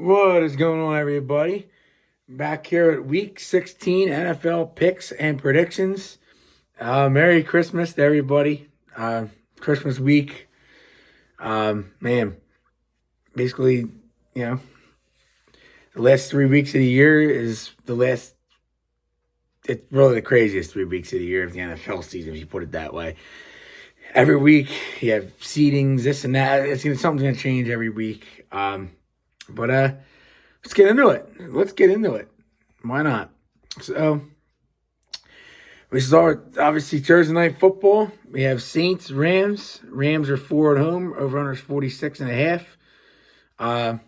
What is going on, everybody? Back here at week 16 NFL picks and predictions. Merry Christmas to everybody. Christmas week. Man, basically, you know, the last 3 weeks of the year is it's really the craziest 3 weeks of the year of the NFL season, if you put it that way. Every week, you have seedings, this and that. Something's going to change every week. But let's get into it. Why not? So we start obviously Thursday night football. We have Saints, Rams. Rams are 4 at home. Over under 46.5. I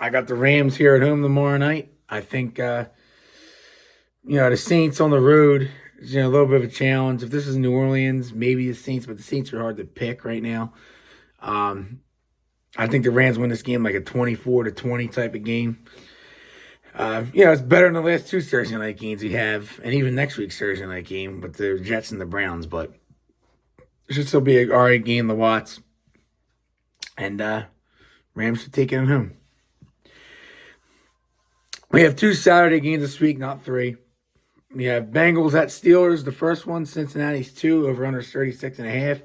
got the Rams here at home tomorrow night. I think the Saints on the road is a little bit of a challenge. If this is New Orleans, maybe the Saints, but the Saints are hard to pick right now. I think the Rams win this game like a 24-20 type of game. It's better than the last two Thursday night games we have, and even next week's Thursday night game with the Jets and the Browns. But it should still be an all right game to watch. And Rams should take it home. We have 2 Saturday games this week, not 3. We have Bengals at Steelers. The first one, Cincinnati's 2, over under 36.5.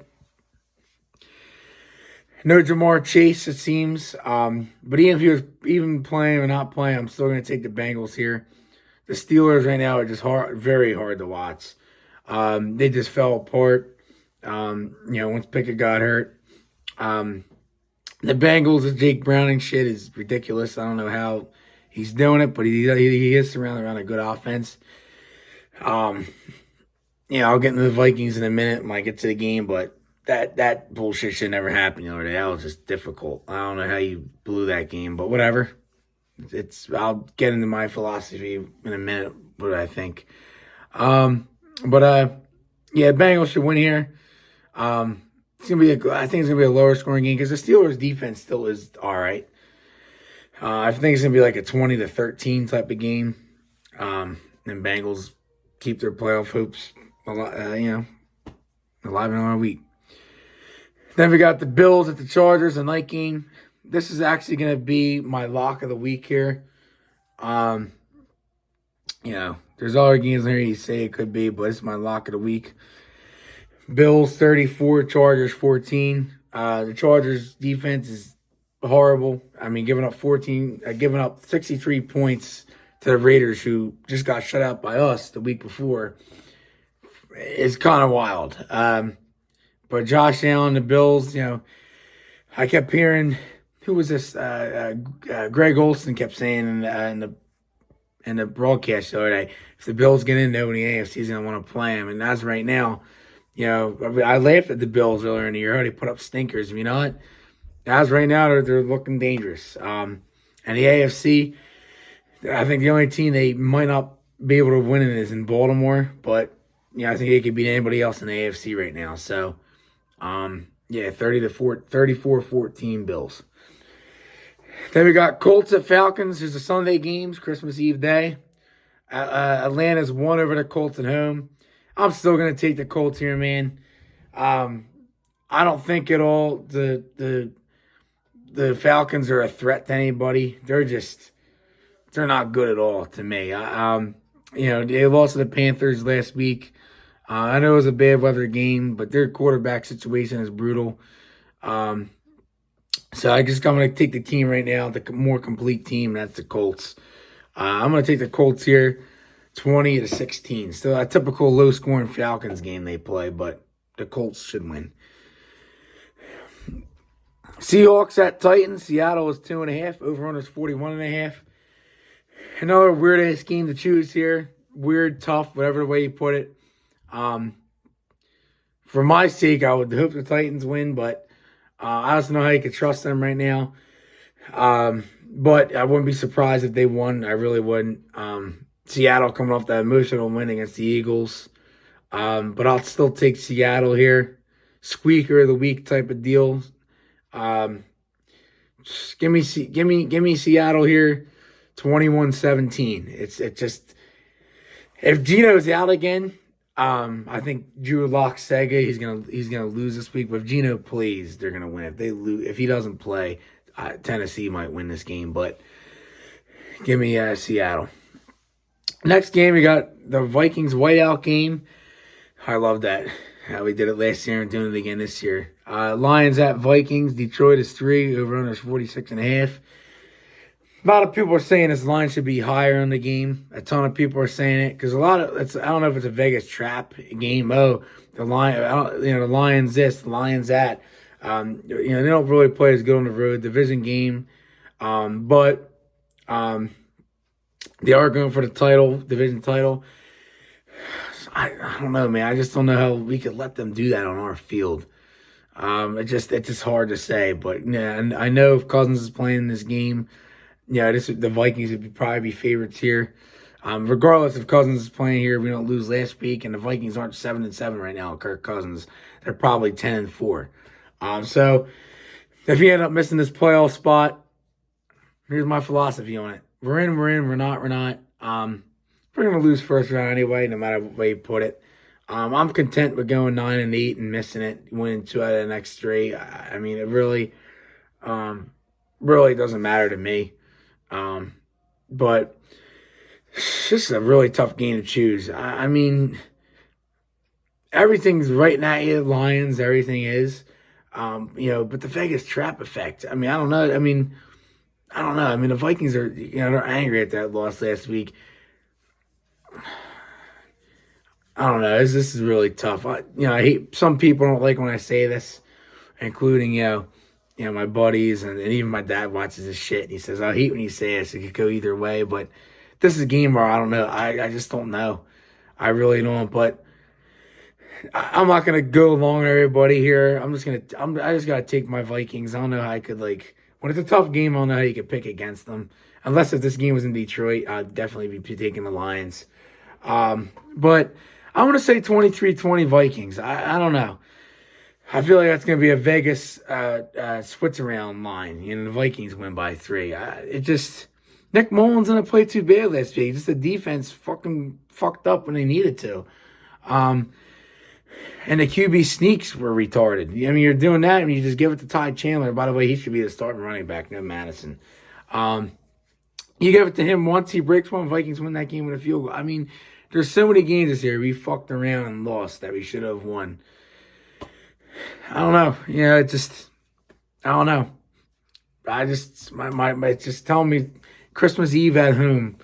No Jamar Chase, it seems. But even if he was even playing or not playing, I'm still going to take the Bengals here. The Steelers right now are just very hard to watch. They just fell apart. Once Pickett got hurt. The Bengals, the Jake Browning shit is ridiculous. I don't know how he's doing it, but he is surrounded around a good offense. I'll get into the Vikings in a minute when I get to the game, but that bullshit should never happen the other day. That was just difficult. I don't know how you blew that game, but whatever. I'll get into my philosophy in a minute, what I think. Bengals should win here. I think it's gonna be a lower scoring game because the Steelers defense still is all right. I think it's gonna be like a 20-13 type of game. And Bengals keep their playoff hopes alive in another week. Then we got the Bills at the Chargers, a night game. This is actually going to be my lock of the week here. There's other games here you say it could be, but it's my lock of the week. Bills 34, Chargers 14. The Chargers defense is horrible. I mean, giving up 63 points to the Raiders, who just got shut out by us the week before, is kind of wild. But Josh Allen, the Bills, I kept hearing, who was this? Greg Olson kept saying in the broadcast the other day, if the Bills get in, nobody in the AFC is going to want to play them. And as of right now, I laughed at the Bills earlier in the year. They put up stinkers. You know what? As right now, they're looking dangerous. And the AFC, I think the only team they might not be able to win in is in Baltimore. But, I think they could beat anybody else in the AFC right now. So, 34-14 Bills. Then we got Colts at Falcons. There's a Sunday games, Christmas Eve day. Atlanta's 1 over the Colts at home. I'm still going to take the Colts here, man. I don't think at all the Falcons are a threat to anybody. They're not good at all to me. They lost to the Panthers last week. I know it was a bad weather game, but their quarterback situation is brutal. So I'm going to take the team right now, the more complete team. That's the Colts. I'm going to take the Colts here, 20-16. Still a typical low-scoring Falcons game they play, but the Colts should win. Seahawks at Titans. Seattle is 2.5. Over-under is 41.5. Another weird-ass game to choose here. Weird, tough, whatever the way you put it. For my sake, I would hope the Titans win, but I don't know how you could trust them right now. But I wouldn't be surprised if they won. I really wouldn't. Seattle coming off that emotional win against the Eagles. But I'll still take Seattle here. Squeaker of the week type of deal. Just give me Seattle here, 21-17. It's just, if Geno's out again, I think Drew Lock Sega, he's gonna lose this week. But if Geno plays, they're gonna win. If he doesn't play, Tennessee might win this game, but give me Seattle. Next game, we got the Vikings whiteout game. I love that. How we did it last year and doing it again this year. Lions at Vikings. Detroit is 3. Over-under is 46.5. A lot of people are saying this line should be higher in the game. A ton of people are saying it because I don't know if it's a Vegas trap game. Oh, the Lions this, the Lions that. They don't really play as good on the road. Division game, but they are going for the title, division title. I don't know, man. I just don't know how we could let them do that on our field. It's just hard to say. But yeah, and I know if Cousins is playing this game, the Vikings would probably be favorites here. Regardless if Cousins is playing here, we don't lose last week, and the Vikings aren't 7-7 right now. Kirk Cousins, they're probably 10-4. So if you end up missing this playoff spot, here's my philosophy on it: we're in, we're not, we're not. We're gonna lose first round anyway, no matter what way you put it. I'm content with going 9-8 and missing it, winning 2 out of the next 3. I mean, it really doesn't matter to me. But it's just a really tough game to choose. I mean, everything's right now. Lions, everything is. But the Vegas trap effect. I mean, I don't know. I mean, the Vikings are, they're angry at that loss last week. I don't know. This is really tough. I hate, some people don't like when I say this, including, my buddies and even my dad watches this shit. And he says, I hate when you say this. It could go either way. But this is a game where I don't know. I just don't know. I really don't. But I'm not going to go along with everybody here. I just got to take my Vikings. I don't know how I could, when it's a tough game, I don't know how you could pick against them. Unless if this game was in Detroit, I'd definitely be taking the Lions. But I want to say 23-20 Vikings. I don't know. I feel like that's going to be a Vegas switch around line. The Vikings win by 3. Nick Mullins didn't play too bad last week. Just the defense fucking fucked up when they needed to. And the QB sneaks were retarded. I mean, you're doing that and you just give it to Ty Chandler. By the way, he should be the starting running back, no Madison. You give it to him once, he breaks one, Vikings win that game with a field goal. I mean, there's so many games this year we fucked around and lost that we should have won. I don't know. I don't know. It's just telling me Christmas Eve at home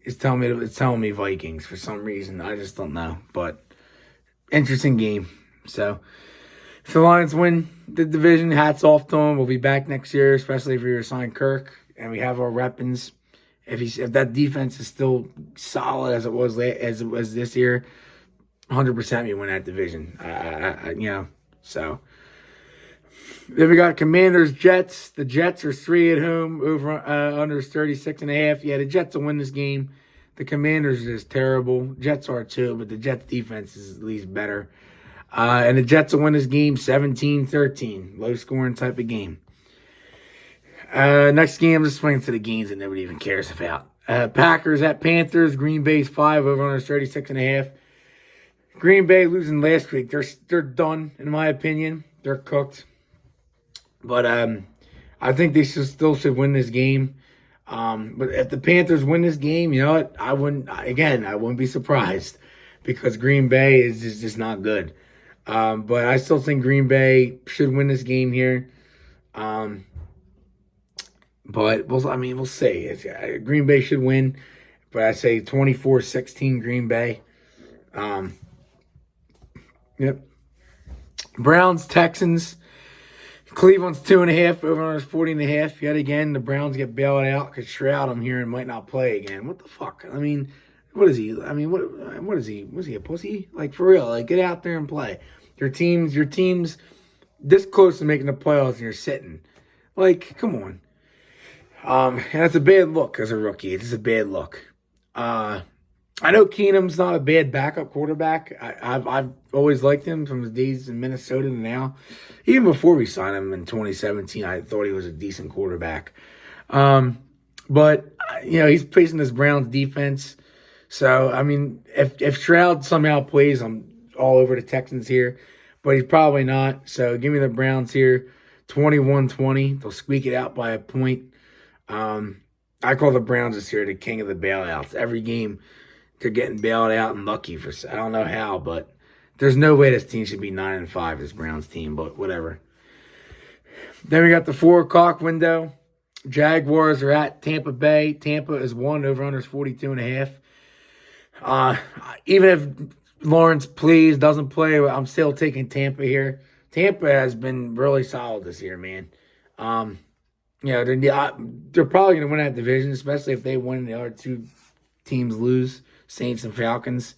it's telling me Vikings for some reason. I just don't know. But interesting game. So if the Lions win the division, hats off to them. We'll be back next year, especially if we resign Kirk and we have our weapons. If that defense is still solid as it was this year, 100% we win that division. So then we got Commanders, Jets. The Jets are 3 at home. Under is 36.5. Yeah, the Jets will win this game. The Commanders is terrible. Jets are too, but the Jets defense is at least better. And the Jets will win this game 17-13. Low scoring type of game. Next game, I'm just swinging to the games that nobody even cares about. Packers at Panthers. Green Bay's 5. Over under 36.5. Green Bay losing last week. They're done, in my opinion. They're cooked. But I think they still should win this game. But if the Panthers win this game, you know what? I wouldn't be surprised because Green Bay is just not good. But I still think Green Bay should win this game here. But we'll see. Green Bay should win, but I say 24-16 Green Bay. Yep. Browns, Texans. Cleveland's 2.5. Over is 40.5. Yet again, the Browns get bailed out because Stroud, I'm hearing, might not play again. What the fuck? I mean, what is he? I mean, what is he? Was he a pussy? For real? Get out there and play. Your team's this close to making the playoffs and you're sitting. Come on. And that's a bad look as a rookie. It's just a bad look. I know Keenum's not a bad backup quarterback. I've always liked him from his days in Minnesota to now. Even before we signed him in 2017, I thought he was a decent quarterback. But he's facing this Browns defense. So, I mean, if Stroud somehow plays, I'm all over the Texans here. But he's probably not. So, give me the Browns here. 21-20. They'll squeak it out by a point. I call the Browns this year the king of the bailouts. Every game they're getting bailed out and lucky for, I don't know how, but there's no way this team should be 9-5, this Browns team, but whatever. Then we got the 4 o'clock window. Jaguars are at Tampa Bay. Tampa is 1, over-under is 42.5. Even if Lawrence doesn't play, I'm still taking Tampa here. Tampa has been really solid this year, man. They're probably going to win that division, especially if they win and the other 2 teams lose, Saints and Falcons.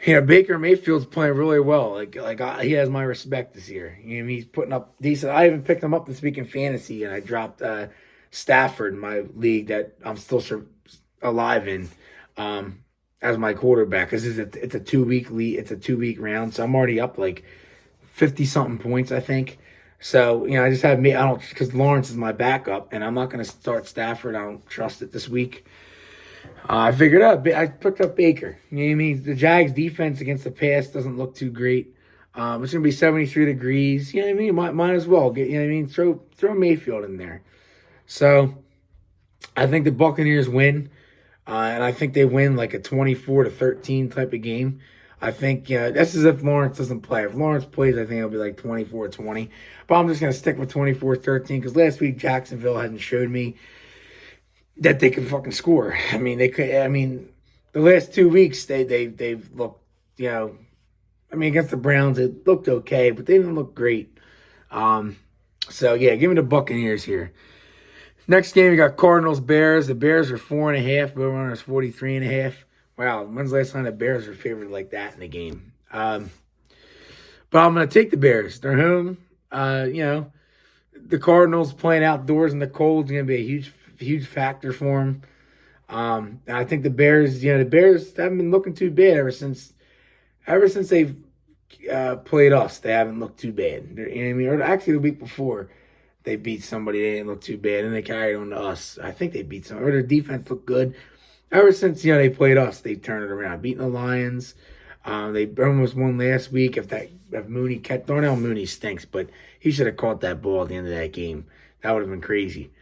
Baker Mayfield's playing really well. He has my respect this year. He's putting up decent. I even picked him up this week in fantasy, and I dropped Stafford in my league that I'm still alive in as my quarterback. Because it's a 2-week league. It's a 2-week round, so I'm already up like 50-something points, I think. So I just have me. I don't, because Lawrence is my backup, and I'm not going to start Stafford. I don't trust it this week. I figured out. I picked up Baker. You know what I mean? The Jags' defense against the pass doesn't look too great. It's going to be 73 degrees. You know what I mean? Might as well get. You know what I mean? Throw Mayfield in there. So I think the Buccaneers win, and I think they win like a 24-13 type of game. I think that's as if Lawrence doesn't play. If Lawrence plays, I think it'll be like 24-20. But I'm just going to stick with 24-13 because last week Jacksonville hadn't showed me that they can fucking score. I mean, they could. I mean, the last 2 weeks they've looked. Against the Browns it looked okay, but they didn't look great. So yeah, give me the Buccaneers here. Next game we got Cardinals Bears. The Bears are 4.5. Over-under is 43.5. Wow, when's the last time the Bears were favored like that in the game? But I'm gonna take the Bears. They're home. The Cardinals playing outdoors in the cold is gonna be a huge factor for them. And I think the Bears haven't been looking too bad ever since they've played us. They haven't looked too bad. You know what I mean? Or actually, the week before they beat somebody, they didn't look too bad, and they carried on to us. I think they beat some. Or their defense looked good. Ever since they played us, they turned it around, beating the Lions. They almost won last week. If Mooney kept, Darnell Mooney stinks, but he should have caught that ball at the end of that game. That would have been crazy.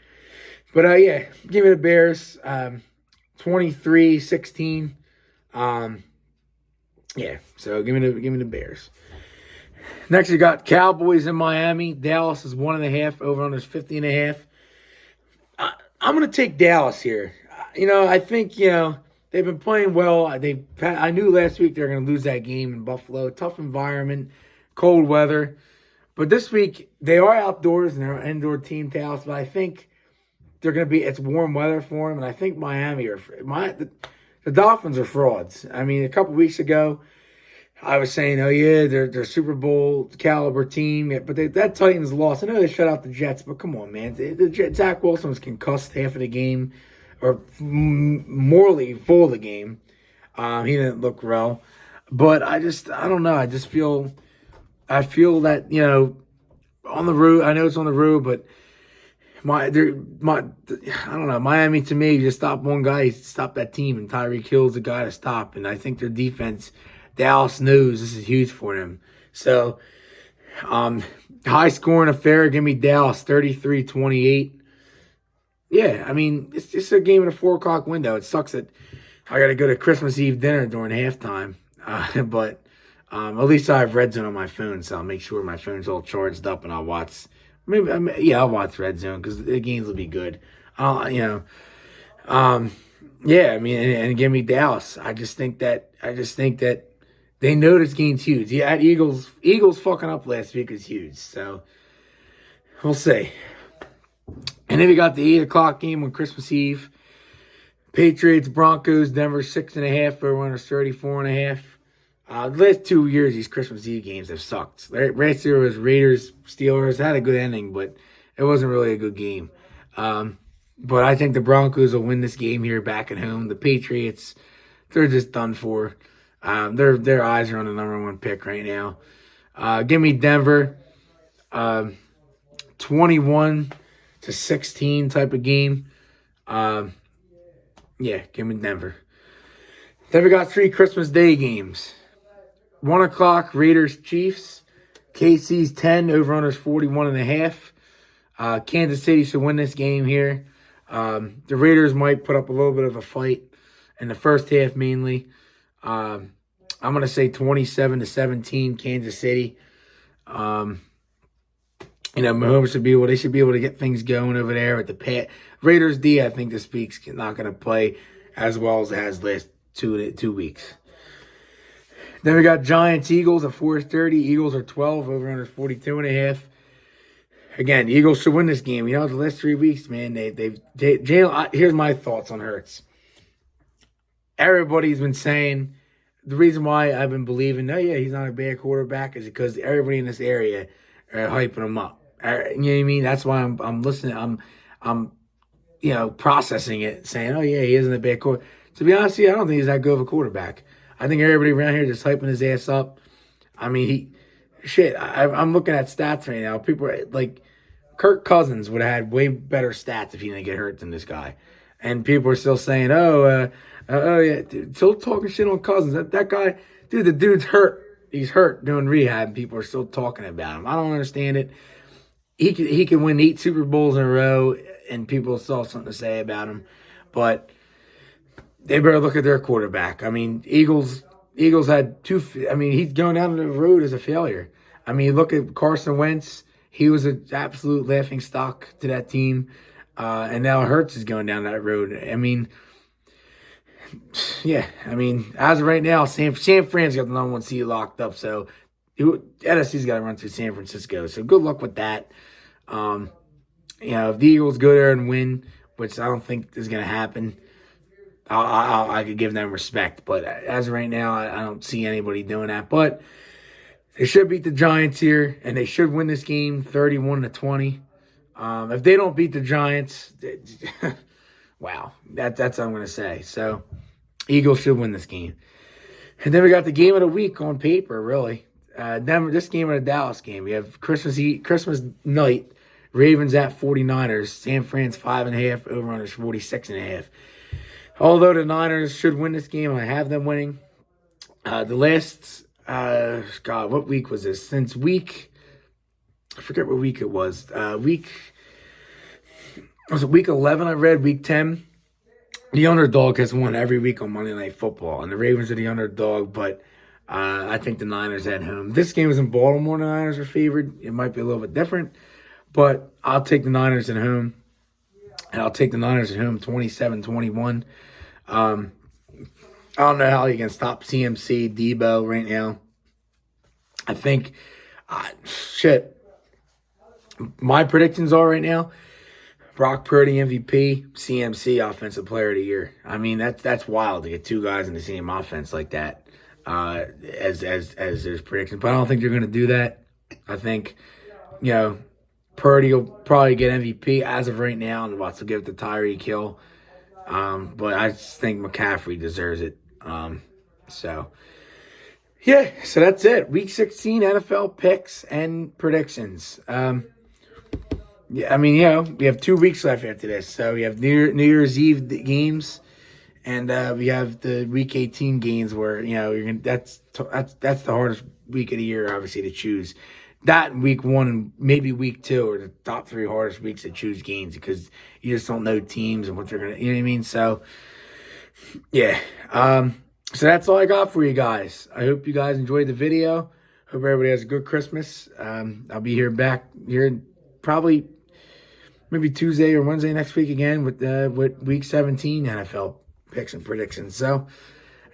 But give me the Bears, 23-16. So give me the Bears. Next, you got Cowboys in Miami. Dallas is 1.5. Over-under is 50.5. I'm gonna take Dallas here. I think they've been playing well. I knew last week they were gonna lose that game in Buffalo. Tough environment, cold weather. But this week they are outdoors and they're an indoor team, Dallas. But I think they're going to be, it's warm weather for them, and I think Miami the Dolphins are frauds. I mean, a couple weeks ago, I was saying, oh yeah, they're Super Bowl caliber team, but that Titans loss. I know they shut out the Jets, but come on, man, Zach Wilson was concussed half of the game, or morally full of the game. He didn't look well, but I don't know. I feel that on the road. I know it's on the road, but. I don't know. Miami, to me, just stop one guy, stop that team, and Tyreek Hill's the guy to stop. And I think their defense, Dallas knows this is huge for them. So, high scoring affair. Give me Dallas 33-28. Yeah, I mean, it's just a game in a 4 o'clock window. It sucks that I got to go to Christmas Eve dinner during halftime. But at least I have Red Zone on my phone, so I'll make sure my phone's all charged up and I'll watch. I'll watch Red Zone because the games will be good. And give me Dallas. I just think that they know this game's huge. Yeah, Eagles fucking up last week is huge. So we'll see. And then we got the 8 o'clock game on Christmas Eve. Patriots, Broncos, Denver 6.5. Over-under 34.5. The last 2 years, these Christmas Eve games have sucked. Last year was Raiders, Steelers. Had a good ending, but it wasn't really a good game. But I think the Broncos will win this game here back at home. The Patriots, they're just done for. Their eyes are on the #1 pick right now. Give me Denver, 21-16 type of game. Give me Denver. Then we got 3 Christmas Day games. 1 o'clock, Raiders, Chiefs. KC's 10, over-under's 41.5. Kansas City should win this game here. The Raiders might put up a little bit of a fight in the first half mainly. I'm going to say 27-17 Kansas City. Mahomes should be able to get things going over there with the Raiders D. I think this week's not going to play as well as it has last two weeks. Then we got Giants Eagles at 4:30. Eagles are 12, over under 42.5. Again, Eagles should win this game. The last 3 weeks, man, here's my thoughts on Hurts. Everybody's been saying the reason why I've been believing, he's not a bad quarterback is because everybody in this area are hyping him up. You know what I mean? That's why I'm listening. I'm processing it, saying, he isn't a bad quarterback. To be honest with you, I don't think he's that good of a quarterback. I think everybody around here just hyping his ass up. I mean, I'm looking at stats right now. People are like, Kirk Cousins would have had way better stats if he didn't get hurt than this guy. And people are still saying, dude, still talking shit on Cousins. That guy, dude, the dude's hurt. He's hurt doing rehab, and people are still talking about him. I don't understand it. He can win 8 Super Bowls in a row, and people still have something to say about him. But they better look at their quarterback. I mean, Eagles had he's going down the road as a failure. I mean, look at Carson Wentz. He was an absolute laughing stock to that team. And now Hurts is going down that road. I mean, as of right now, San Fran's got the number 1 seed locked up. So NFC's got to run through San Francisco. So good luck with that. If the Eagles go there and win, which I don't think is going to happen, I could give them respect. But as of right now, I don't see anybody doing that. But they should beat the Giants here, and they should win this game 31-20. If they don't beat the Giants, wow, that's what I'm going to say. So Eagles should win this game. And then we got the game of the week on paper, really. This game and a Dallas game. We have Christmas night, Ravens at 49ers. San Fran's 5.5, over-under 46.5. Although the Niners should win this game, I have them winning. The last, what week was this? I forget what week it was. Week 11, I read, week 10. The underdog has won every week on Monday Night Football, and the Ravens are the underdog, but I think the Niners at home. This game is in Baltimore. The Niners are favored. It might be a little bit different, but I'll take the Niners at home. And I'll take the Niners at home 27-21. I don't know how you can stop CMC, Debo right now. I think, my predictions are right now, Brock Purdy MVP, CMC Offensive Player of the Year. I mean, that's wild to get 2 guys in the same offense like that as there's predictions. But I don't think they're going to do that. I think, Purdy will probably get MVP as of right now, and about to give it to Tyreek Hill. But I just think McCaffrey deserves it. So that's it. Week 16 NFL picks and predictions. We have 2 weeks left after this. So we have New Year's Eve games, and we have the Week 18 games where that's the hardest week of the year, obviously, to choose. That Week 1 and maybe Week 2 are the top 3 hardest weeks to choose games because you just don't know teams and what they're going to, you know what I mean? So, so that's all I got for you guys. I hope you guys enjoyed the video. Hope everybody has a good Christmas. I'll be back here probably maybe Tuesday or Wednesday next week again with Week 17 NFL picks and predictions. So,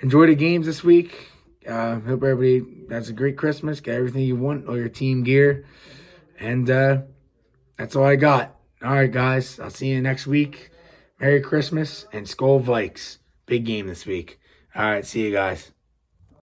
enjoy the games this week. Hope everybody has a great Christmas. Get everything you want, all your team gear. And that's all I got. All right, guys. I'll see you next week. Merry Christmas and Skol Vikes. Big game this week. All right. See you guys.